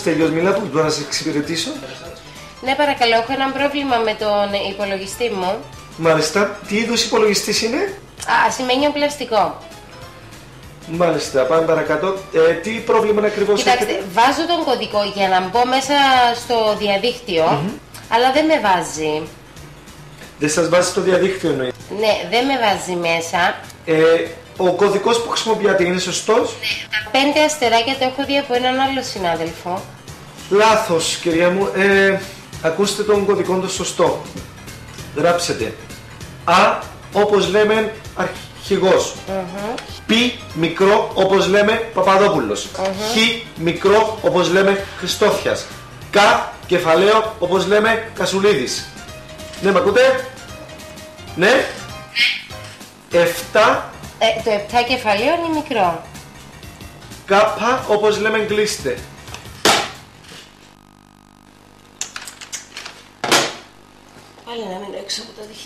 Στέλιος, μιλά, που μπορώ να σε εξυπηρετήσω. Ναι, παρακαλώ, έχω ένα πρόβλημα με τον υπολογιστή μου. Μάλιστα, τι είδους υπολογιστής είναι? Ασημένιο πλαστικό. Μάλιστα, πάμε παρακάτω. Τι πρόβλημα ακριβώς Κοιτάξτε, έχετε? βάζω τον κωδικό για να μπω μέσα στο διαδίκτυο, αλλά δεν με βάζει. Δεν σας βάζει στο διαδίκτυο εννοεί? Ναι, δεν με βάζει μέσα. Ο κωδικός που χρησιμοποιάτε είναι σωστός? Τα 5 αστεράκια το έχω δει από έναν άλλο συνάδελφο. Λάθος, κυρία μου. Ακούστε τον κωδικό το σωστό. Γράψετε Α, όπως λέμε αρχηγός. Π, μικρό, όπως λέμε Παπαδόπουλος. Χ, μικρό, όπως λέμε Χριστόφιας. Κ, κεφαλαίο, όπως λέμε Κασουλίδης. Ναι, μ' ακούτε? Ναι. 7. Το 7 κεφαλαίο είναι μικρό. Κάπα, όπως λέμε Γκλίστε. Πάλι να μείνω έξω από το δίχτυ.